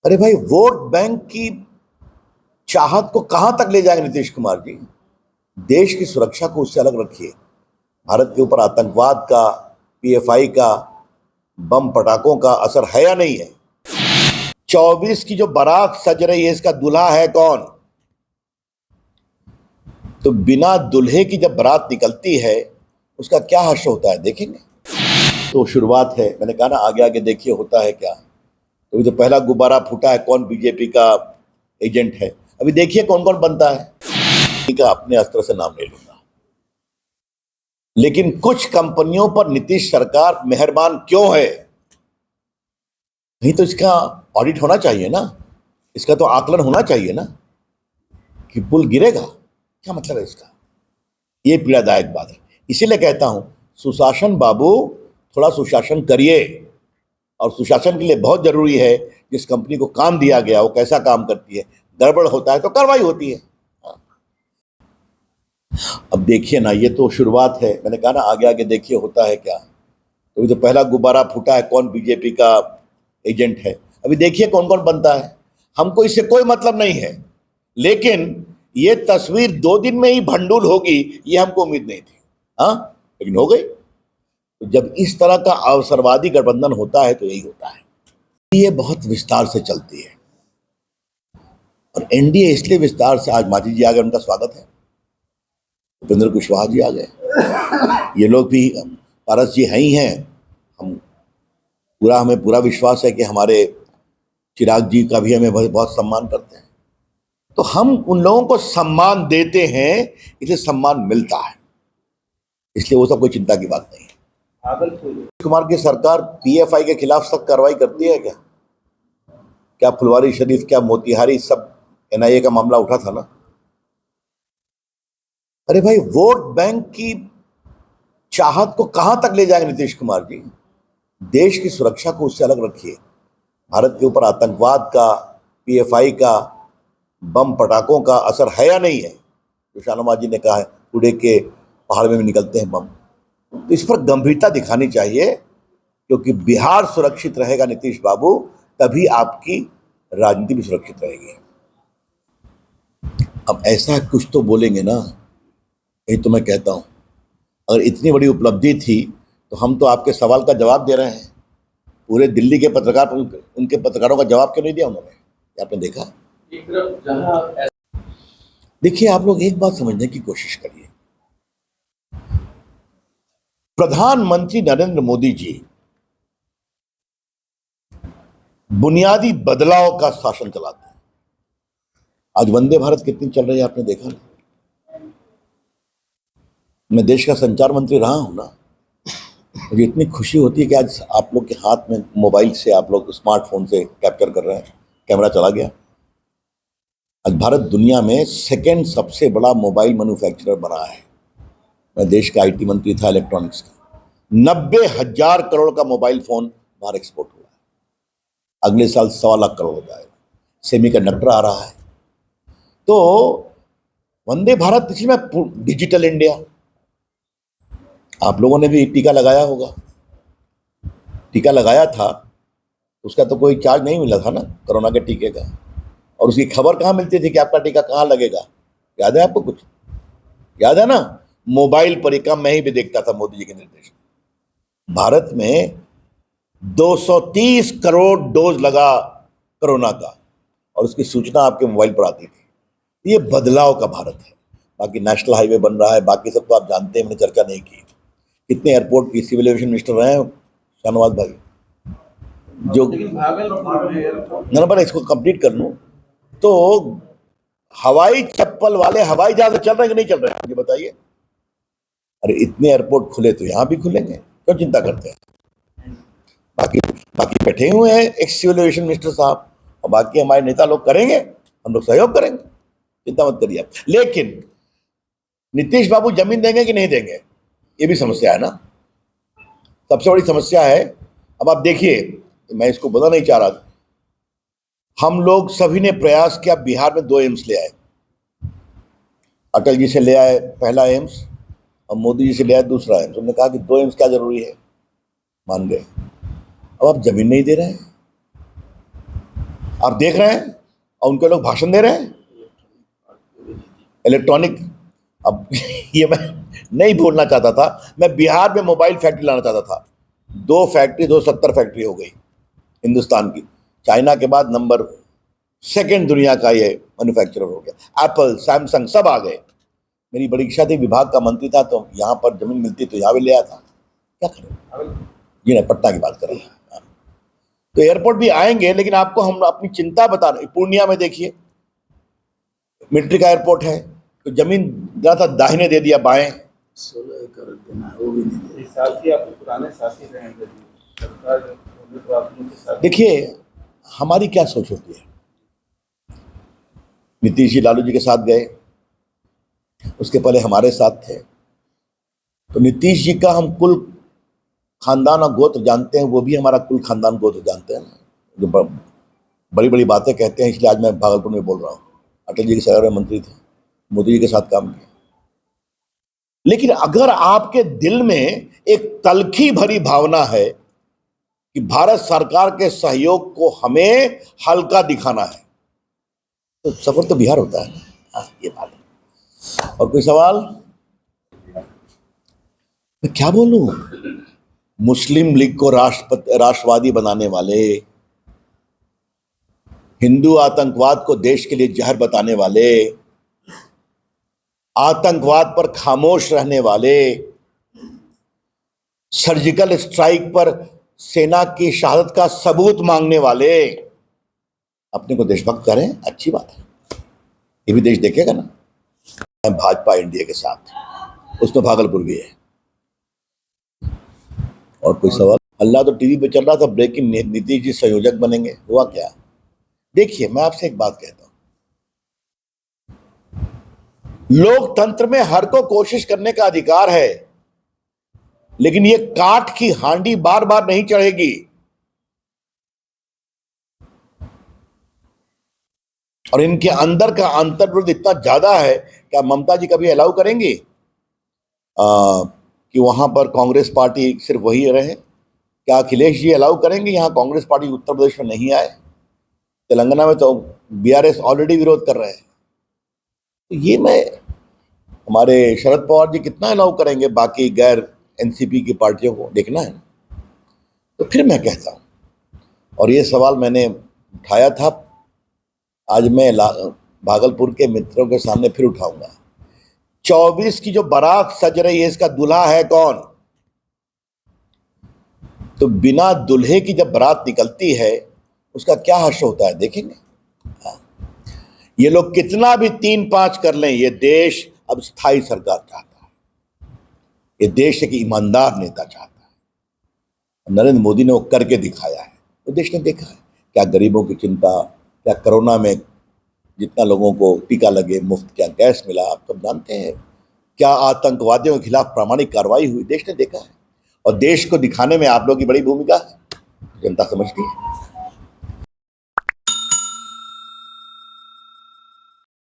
अरे भाई, vote bank की चाहत को कहां तक ले जाएंगे नीतीश कुमार जी? देश की सुरक्षा को उससे अलग रखिए। भारत के ऊपर आतंकवाद का, पीएफआई का, बम पटाखों का असर है या नहीं है? 24 की जो बारात सज रही है, इसका दूल्हा है कौन? तो बिना दूल्हे की जब बारात निकलती है, उसका क्या हर्ष होता है, देखेंगे। तो शुरुआत है, मैंने कहा ना, आगे आगे देखिए होता है क्या। तो जो पहला गुब्बारा फूटा है, कौन बीजेपी का एजेंट है, अभी देखिए कौन कौन बनता है। का अपने अस्त्र से नाम ले लूंगा, लेकिन कुछ कंपनियों पर नीतीश सरकार मेहरबान क्यों है? नहीं तो इसका ऑडिट होना चाहिए ना, इसका तो आकलन होना चाहिए ना कि पुल गिरेगा, क्या मतलब है इसका? ये पीड़ादायक बात है। इसीलिए कहता हूं, सुशासन बाबू, थोड़ा सुशासन करिए। और सुशासन के लिए बहुत जरूरी है, जिस कंपनी को काम दिया गया वो कैसा काम करती है। गड़बड़ होता है तो कार्रवाई होती है। अब देखिए ना, ये तो शुरुआत है, मैंने कहा ना, आगे आगे देखिए होता है क्या। तो जो पहला गुब्बारा फूटा है, कौन बीजेपी का एजेंट है, अभी देखिए कौन कौन बनता है। हमको इससे कोई मतलब नहीं है, लेकिन ये तस्वीर 2 दिन में ही भंडूल होगी, ये हमको उम्मीद नहीं थी। हाँ, लेकिन हो गई। तो जब इस तरह का अवसरवादी गठबंधन होता है तो यही होता है। ये बहुत विस्तार से चलती है, और एनडीए इसलिए विस्तार से, आज मांझी जी आ गए, उनका स्वागत है। उपेंद्र कुशवाहा जी आ गए, ये लोग भी, पारस जी हैं ही हैं। हमें पूरा विश्वास है कि हमारे चिराग जी का भी हमें बहुत सम्मान करते हैं। तो हम उन लोगों को सम्मान देते हैं, इसलिए सम्मान मिलता है, इसलिए वो सब कोई चिंता की बात नहीं है। कुमार की सरकार पीएफआई के खिलाफ सख्त कार्रवाई करती है क्या? क्या फुलवारी शरीफ, क्या मोतिहारी, सब एनआईए का मामला उठा था ना। अरे भाई, वोट बैंक की चाहत को कहां तक ले जाएंगे नीतीश कुमार जी? देश की सुरक्षा को उससे अलग रखिए। भारत के ऊपर आतंकवाद का, पीएफआई का, बम पटाखों का असर है या नहीं है? जो शाहनवाज जी ने कहा है, पुणे के पहाड़ में भी निकलते हैं बम। तो इस पर गंभीरता दिखानी चाहिए, क्योंकि बिहार सुरक्षित रहेगा नीतीश बाबू, तभी आपकी राजनीति भी सुरक्षित रहेगी। अब ऐसा कुछ तो बोलेंगे ना, यही तो मैं कहता हूं। अगर इतनी बड़ी उपलब्धि थी तो हम तो आपके सवाल का जवाब दे रहे हैं। पूरे दिल्ली के पत्रकार, उनके पत्रकारों का जवाब क्यों नहीं दिया उन्होंने? आपने देखा? देखिए, आप लोग एक बात समझने की कोशिश करिए। प्रधानमंत्री नरेंद्र मोदी जी बुनियादी बदलाव का शासन चलाते हैं। आज वंदे भारत कितनी चल रही है, आपने देखा ना। मैं देश का संचार मंत्री रहा हूं ना, मुझे इतनी खुशी होती है कि आज आप लोग के हाथ में मोबाइल से, आप लोग स्मार्टफोन से कैप्चर कर रहे हैं, कैमरा चला गया। आज भारत दुनिया में सेकंड सबसे बड़ा मोबाइल मैन्युफैक्चरर बना है। मैं देश का आईटी मंत्री था, इलेक्ट्रॉनिक्स का। 90,000 करोड़ का मोबाइल फोन बाहर एक्सपोर्ट हुआ है। अगले साल 1.25 लाख करोड़ हो जाएगा। सेमीकंडक्टर आ रहा है। तो वंदे भारत, इसी में डिजिटल इंडिया, आप लोगों ने भी टीका लगाया होगा। टीका लगाया था, उसका तो कोई चार्ज नहीं मिला था ना, कोरोना के टीके का। और उसकी खबर कहाँ मिलती थी कि आपका टीका कहाँ लगेगा? याद है आपको कुछ? याद है ना? मोबाइल पर, एक मैं ही भी देखता था मोदी जी के निर्देश। भारत में 230 करोड़ डोज लगा कोरोना का, और उसकी सूचना आपके मोबाइल पर आती थी। ये बदलाव का भारत है। बाकी नेशनल हाईवे बन रहा है, बाकी सब तो आप जानते हैं, मैंने चर्चा नहीं की। कितने एयरपोर्ट की सिविल एविएशन मिनिस्टर रहे हैं शाहनवाज भाई, जो नंबर, इसको कंप्लीट कर लूं तो हवाई चप्पल वाले हवाई जहाज चल रहे हैं कि नहीं चल रहे हैं, मुझे बताइए। अरे इतने एयरपोर्ट खुले तो यहां भी खुलेंगे, क्यों चिंता करते हैं? बाकी बाकी बैठे हुए हैं एक्स सिविल एविएशन मिनिस्टर साहब, और बाकी हमारे नेता लोग करेंगे, हम लोग सहयोग करेंगे, चिंता मत करिए आप। लेकिन नीतीश बाबू जमीन देंगे कि नहीं देंगे, ये भी समस्या है ना। सबसे बड़ी समस्या है। अब आप देखिए, मैं इसको बता नहीं चाह रहा, हम लोग सभी ने प्रयास किया, बिहार में 2 एम्स ले आए। अटल जी से ले आए पहला एम्स, और मोदी जी से ले आए दूसरा एम्स। उन्होंने कहा कि 2 एम्स क्या जरूरी है, मान गए। अब आप जमीन नहीं दे रहे हैं। आप देख रहे हैं और उनके लोग भाषण दे रहे हैं इलेक्ट्रॉनिक। अब ये मैं नहीं बोलना चाहता था, मैं बिहार में मोबाइल फैक्ट्री लाना चाहता था। 270 फैक्ट्री हो गई हिंदुस्तान की। चाइना के बाद नंबर 2 दुनिया का ये मैन्युफैक्चरर हो गया। एप्पल, सैमसंग सब आ गए। मेरी बड़ी इच्छा थी, विभाग का मंत्री था तो यहाँ पर जमीन मिलती तो यहाँ भी ले आता। क्या करें जी, नहीं पटना की बात कर रहे हैं। तो एयरपोर्ट भी आएंगे, लेकिन आपको हम अपनी चिंता बता रहे। पूर्णिया में देखिए मिलिट्री का एयरपोर्ट है, तो जमीन जरा सा दाहिने दे दिया, बाएं 16 एकड़ देना है, वो भी नहीं दिया। इस साल की आपके पुराने साथी रहे हैं सरकार, तो आप उनके साथ देखिए हमारी क्या सोच होती है। नीतीश जी लालू जी के साथ गए, उसके पहले हमारे साथ थे। तो नीतीश जी का हम कुल खानदान और गोत्र जानते हैं, वो भी हमारा कुल खानदान गोत्र जानते हैं ना। जो बड़ी बड़ी बातें कहते हैं, इसलिए आज मैं भागलपुर में बोल रहा हूँ। अटल जी के सहकारिता मंत्री थे, मोदी जी के साथ काम किया। लेकिन अगर आपके दिल में एक तलखी भरी भावना है कि भारत सरकार के सहयोग को हमें हल्का दिखाना है, तो सफर तो बिहार होता है ना। ये बात है। और कोई सवाल? मैं क्या बोलूं? मुस्लिम लीग को राष्ट्रवादी बनाने वाले, हिंदू आतंकवाद को देश के लिए जहर बताने वाले, आतंकवाद पर खामोश रहने वाले, सर्जिकल स्ट्राइक पर सेना की शहादत का सबूत मांगने वाले अपने को देशभक्त करें, अच्छी बात है। ये भी देश देखेगा ना। भाजपा इंडिया के साथ, उसमें भागलपुर भी है। और कोई सवाल? अल्लाह तो टीवी पे चल रहा था ब्रेकिंग, नीतीश जी संयोजक बनेंगे, हुआ क्या? देखिए मैं आपसे एक बात कहता हूं, लोकतंत्र में हर को कोशिश करने का अधिकार है, लेकिन ये काठ की हांडी बार बार नहीं चढ़ेगी। और इनके अंदर का अंतर्विरोध इतना ज्यादा है, क्या ममता जी कभी अलाउ करेंगी कि वहां पर कांग्रेस पार्टी सिर्फ वही रहे? क्या अखिलेश जी अलाउ करेंगे यहां कांग्रेस पार्टी उत्तर प्रदेश में नहीं आए? तेलंगाना में तो बीआरएस ऑलरेडी विरोध कर रहे हैं। तो ये मैं, हमारे शरद पवार जी कितना अलाउ करेंगे बाकी गैर एनसीपी की पार्टियों को? देखना है। तो फिर मैं कहता हूं, और ये सवाल मैंने उठाया था, आज मैं भागलपुर के मित्रों के सामने फिर उठाऊंगा। 24 की जो बारात सज रही है, इसका दूल्हा है कौन? तो बिना दूल्हे की जब बारात निकलती है, उसका क्या हर्ष होता है, देखेंगे। ये लोग कितना भी 3-5 कर लें, ये देश अब स्थायी सरकार चाहता है। ये देश एक ईमानदार नेता चाहता है। नरेंद्र मोदी ने वो करके दिखाया है। तो देश ने देखा है क्या गरीबों की चिंता, क्या कोरोना में जितना लोगों को टीका लगे, मुफ्त क्या गैस मिला, आप सब जानते हैं। क्या आतंकवादियों के खिलाफ प्रामाणिक कार्रवाई हुई, देश ने देखा है। और देश को दिखाने में आप लोगों की बड़ी भूमिका है, जनता समझती है।